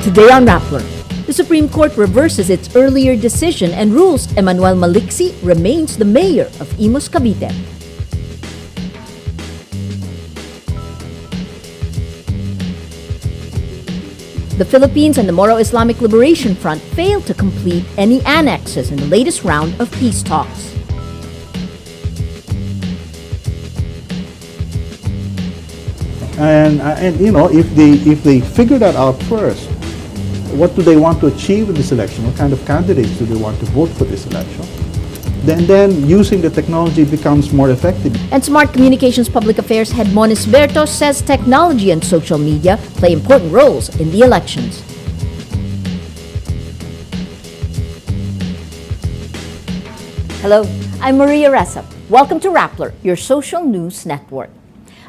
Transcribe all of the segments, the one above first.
Today on Rappler, the Supreme Court reverses its earlier decision and rules Emmanuel Maliksi remains the mayor of Imus, Cavite. The Philippines and the Moro Islamic Liberation Front failed to complete any annexes in the latest round of peace talks. And you know, if they figure that out first, what do they want to achieve in this election? What kind of candidates do they want to vote for this election? Then using the technology becomes more effective. And Smart Communications Public Affairs head Moniz Berto says technology and social media play important roles in the elections. Hello, I'm Maria Ressa. Welcome to Rappler, your social news network.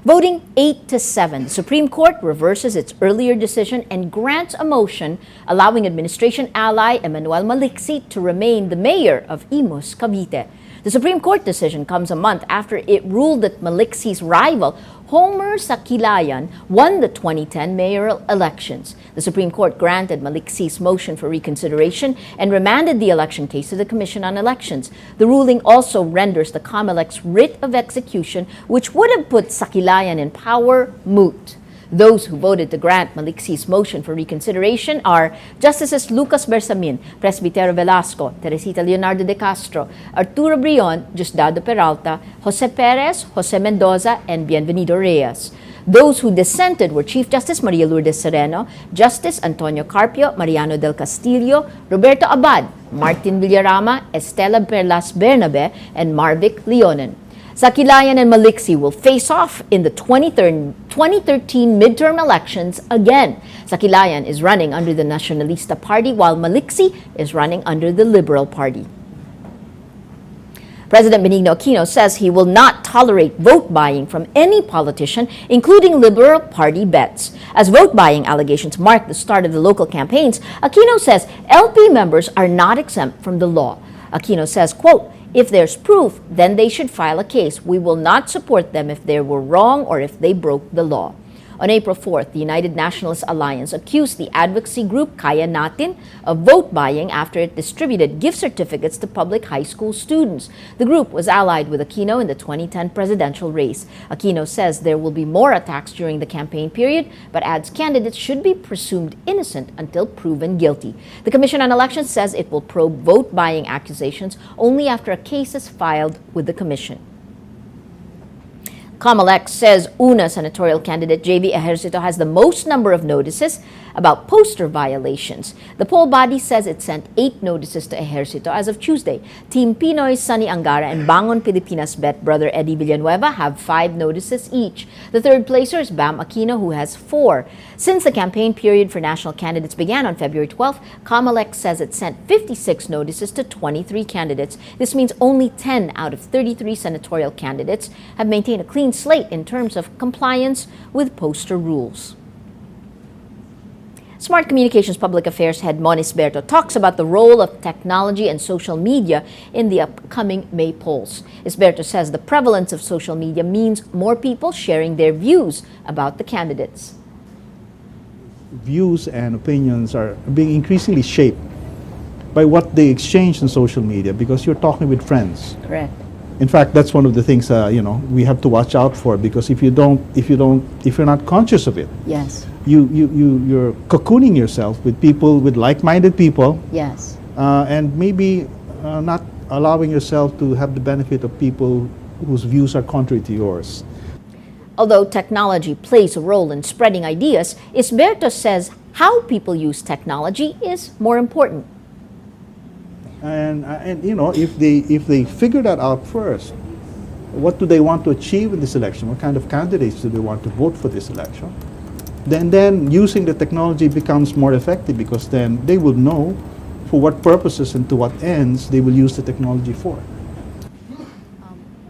Voting 8-7, the Supreme Court reverses its earlier decision and grants a motion allowing administration ally Emmanuel Maliksi to remain the mayor of Imus, Cavite. The Supreme Court decision comes a month after it ruled that Maliksi's rival, Homer Sakilayan, won the 2010 mayoral elections. The Supreme Court granted Maliksi's motion for reconsideration and remanded the election case to the Commission on Elections. The ruling also renders the COMELEC's writ of execution, which would have put Sakilayan in power, moot. Those who voted to grant Maliksi's motion for reconsideration are Justices Lucas Bersamin, Presbitero Velasco, Teresita Leonardo de Castro, Arturo Brion, Diosdado Peralta, Jose Perez, Jose Mendoza, and Bienvenido Reyes. Those who dissented were Chief Justice Maria Lourdes Sereno, Justice Antonio Carpio, Mariano del Castillo, Roberto Abad, Martin Villarama, Estela Perlas Bernabe, and Marvic Leonen. Sakilayan and Maliksi will face off in the 2013 midterm elections again. Sakilayan is running under the Nacionalista Party while Maliksi is running under the Liberal Party. President Benigno Aquino says he will not tolerate vote buying from any politician, including Liberal Party bets. As vote buying allegations mark the start of the local campaigns, Aquino says LP members are not exempt from the law. Aquino says, quote, "If there's proof, then they should file a case. We will not support them if they were wrong or if they broke the law." On April 4th, the United Nationalist Alliance accused the advocacy group Kaya Natin of vote buying after it distributed gift certificates to public high school students. The group was allied with Aquino in the 2010 presidential race. Aquino says there will be more attacks during the campaign period, but adds candidates should be presumed innocent until proven guilty. The Commission on Elections says it will probe vote buying accusations only after a case is filed with the Commission. COMELEC says UNA senatorial candidate JV Ejercito has the most number of notices about poster violations. The poll body says it sent 8 notices to Ejercito as of Tuesday. Team Pinoy Sunny Angara and Bangon Pilipinas Bet brother Eddie Villanueva have 5 notices each. The third placer is Bam Aquino, who has 4. Since the campaign period for national candidates began on February 12th, COMELEC says it sent 56 notices to 23 candidates. This means only 10 out of 33 senatorial candidates have maintained a clean slate in terms of compliance with poster rules. Smart Communications Public Affairs head Moniz Berto talks about the role of technology and social media in the upcoming May polls. Isberto says the prevalence of social media means more people sharing their views about the candidates. Views and opinions are being increasingly shaped by what they exchange on social media because you're talking with friends. Correct. In fact, that's one of the things we have to watch out for, because if you're not conscious of it, yes, you're cocooning yourself with people, with like-minded people, yes, and maybe not allowing yourself to have the benefit of people whose views are contrary to yours. Although technology plays a role in spreading ideas, Isberto says how people use technology is more important. And if they figure that out first, what do they want to achieve in this election? What kind of candidates do they want to vote for this election? Then using the technology becomes more effective, because then they will know for what purposes and to what ends they will use the technology for.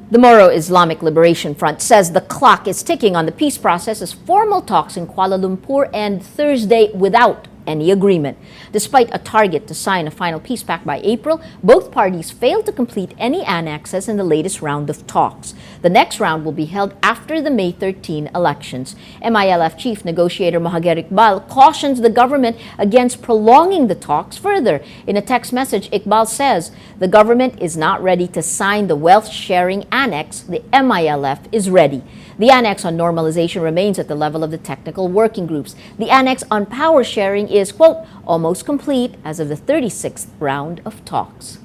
The Moro Islamic Liberation Front says the clock is ticking on the peace process as formal talks in Kuala Lumpur end Thursday without any agreement. Despite a target to sign a final peace pact by April, both parties failed to complete any annexes in the latest round of talks. The next round will be held after the May 13 elections. MILF chief negotiator Mahager Iqbal cautions the government against prolonging the talks further. In a text message, Iqbal says the government is not ready to sign the wealth sharing annex. The MILF is ready. The annex on normalization remains at the level of the technical working groups. The annex on power sharing is, quote, almost complete as of the 36th round of talks.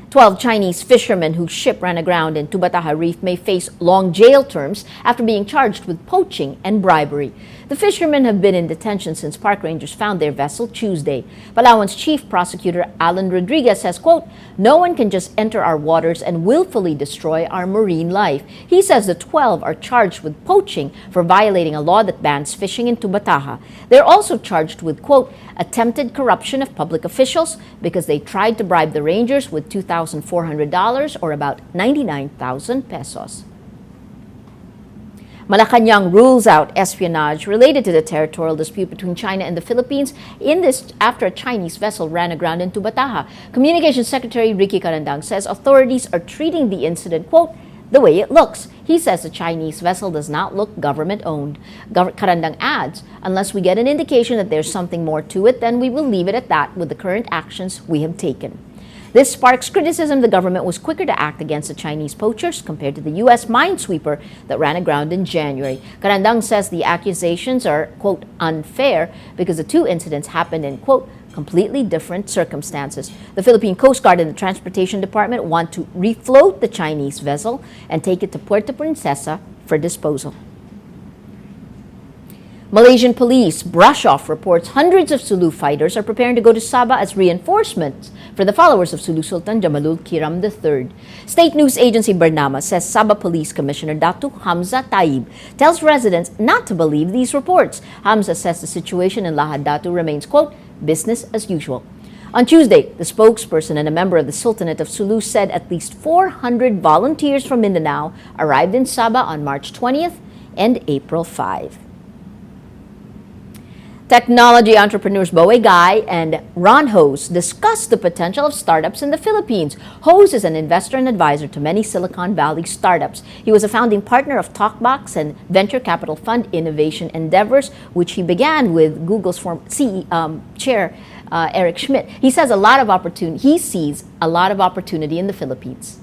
12 Chinese fishermen whose ship ran aground in Tubbataha Reef may face long jail terms after being charged with poaching and bribery. The fishermen have been in detention since park rangers found their vessel Tuesday. Palawan's chief prosecutor Alan Rodriguez says, quote, no one can just enter our waters and willfully destroy our marine life. He says the 12 are charged with poaching for violating a law that bans fishing in Tubbataha. They're also charged with, quote, attempted corruption of public officials because they tried to bribe the rangers with $2,400 or about 99,000 pesos. Malacanang rules out espionage related to the territorial dispute between China and the Philippines after a Chinese vessel ran aground in Tubbataha. Communications Secretary Ricky Carandang says authorities are treating the incident, quote, the way it looks. He says the Chinese vessel does not look government-owned. Carandang adds, unless we get an indication that there's something more to it, then we will leave it at that with the current actions we have taken. This sparks criticism the government was quicker to act against the Chinese poachers compared to the U.S. minesweeper that ran aground in January. Carandang says the accusations are, quote, unfair because the two incidents happened in, quote, completely different circumstances. The Philippine Coast Guard and the Transportation Department want to refloat the Chinese vessel and take it to Puerto Princesa for disposal. Malaysian police brush off reports hundreds of Sulu fighters are preparing to go to Sabah as reinforcements for the followers of Sulu Sultan Jamalul Kiram III. State news agency Bernama says Sabah Police Commissioner Datu Hamza Taib tells residents not to believe these reports. Hamza says the situation in Lahad Datu remains, quote, business as usual. On Tuesday, the spokesperson and a member of the Sultanate of Sulu said at least 400 volunteers from Mindanao arrived in Sabah on March 20th and April 5. Technology entrepreneurs Boe Guy and Ron Hose discussed the potential of startups in the Philippines. Hose is an investor and advisor to many Silicon Valley startups. He was a founding partner of TalkBox and venture capital fund Innovation Endeavors, which he began with Google's chair Eric Schmidt. He says he sees a lot of opportunity in the Philippines.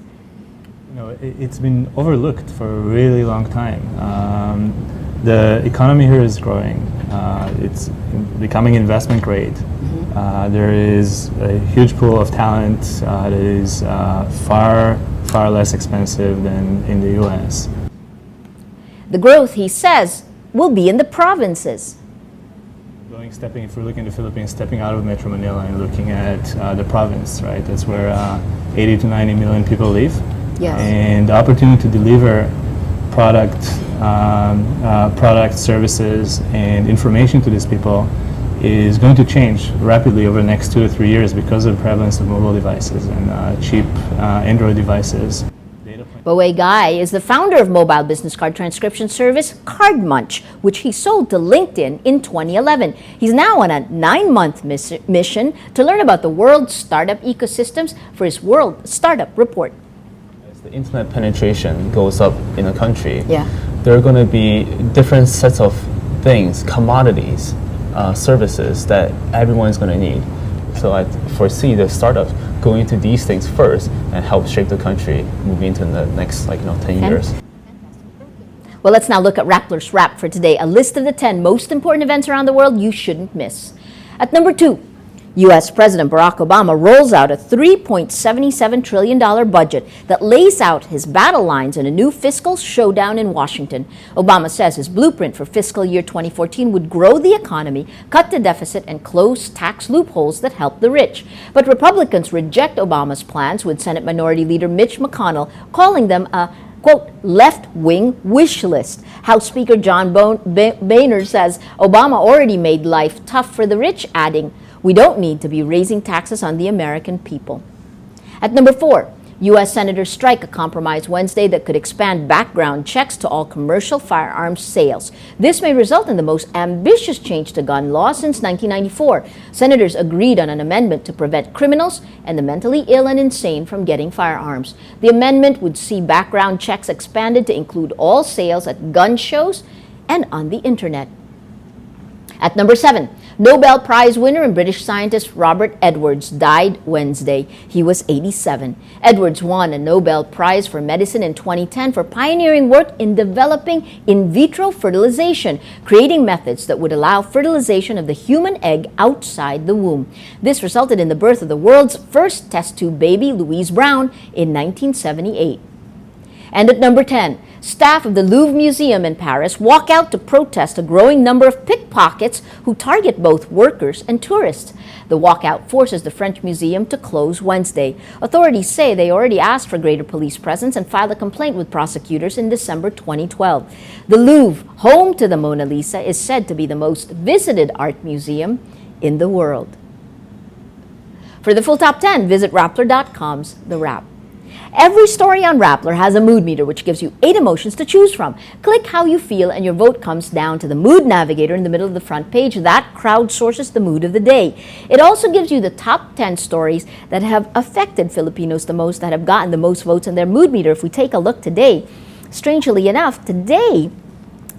You know, it's been overlooked for a really long time. The economy here is growing. It's becoming investment grade. There is a huge pool of talent that is far less expensive than in the U.S. The growth, he says, will be in the provinces. If we're looking at the Philippines, stepping out of Metro Manila and looking at the province, right? That's where 80 to 90 million people live. Yes. And the opportunity to deliver product, services, and information to these people is going to change rapidly over the next 2 to 3 years because of the prevalence of mobile devices and cheap Android devices. Boe Guy is the founder of mobile business card transcription service Card Munch, which he sold to LinkedIn in 2011. He's now on a 9-month mission to learn about the world's startup ecosystems for his World Startup Report. As the internet penetration goes up in a country, yeah, there are going to be different sets of things, commodities, services that everyone is going to need. So I foresee the startups going into these things first and help shape the country moving into the next 10 years. Well, let's now look at Rappler's Wrap for today, a list of the 10 most important events around the world you shouldn't miss. At number 2, U.S. President Barack Obama rolls out a $3.77 trillion budget that lays out his battle lines in a new fiscal showdown in Washington. Obama says his blueprint for fiscal year 2014 would grow the economy, cut the deficit, and close tax loopholes that help the rich. But Republicans reject Obama's plans, with Senate Minority Leader Mitch McConnell calling them a, quote, left-wing wish list. House Speaker John Boehner says Obama already made life tough for the rich, adding, we don't need to be raising taxes on the American people. At number 4, U.S. senators strike a compromise Wednesday that could expand background checks to all commercial firearms sales. This may result in the most ambitious change to gun law since 1994. Senators agreed on an amendment to prevent criminals and the mentally ill and insane from getting firearms. The amendment would see background checks expanded to include all sales at gun shows and on the internet. At number 7, Nobel Prize winner and British scientist Robert Edwards died Wednesday. He was 87. Edwards won a Nobel Prize for Medicine in 2010 for pioneering work in developing in vitro fertilization, creating methods that would allow fertilization of the human egg outside the womb. This resulted in the birth of the world's first test tube baby, Louise Brown, in 1978. And at number 10, staff of the Louvre Museum in Paris walk out to protest a growing number of pickpockets who target both workers and tourists. The walkout forces the French Museum to close Wednesday. Authorities say they already asked for greater police presence and filed a complaint with prosecutors in December 2012. The Louvre, home to the Mona Lisa, is said to be the most visited art museum in the world. For the full top 10, visit Rappler.com's The Wrap. Every story on Rappler has a mood meter, which gives you 8 emotions to choose from. Click how you feel and your vote comes down to the mood navigator in the middle of the front page. That crowdsources the mood of the day. It also gives you the top 10 stories that have affected Filipinos the most, that have gotten the most votes in their mood meter. If we take a look today, strangely enough, today,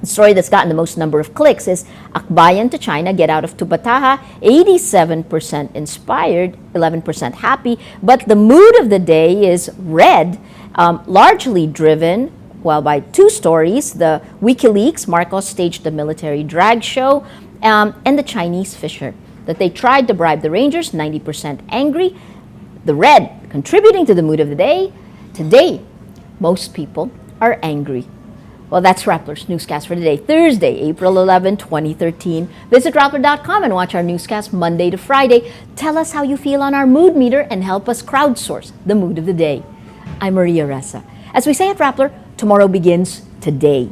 the story that's gotten the most number of clicks is Akbayan to China, Get Out of Tubbataha, 87% inspired, 11% happy. But the mood of the day is red, largely driven, well, by 2 stories, the WikiLeaks, Marcos staged the military drag show, and the Chinese fisher, that they tried to bribe the Rangers, 90% angry. The red, contributing to the mood of the day, today, most people are angry. Well, that's Rappler's Newscast for today, Thursday, April 11, 2013. Visit Rappler.com and watch our newscast Monday to Friday. Tell us how you feel on our mood meter and help us crowdsource the mood of the day. I'm Maria Ressa. As we say at Rappler, tomorrow begins today.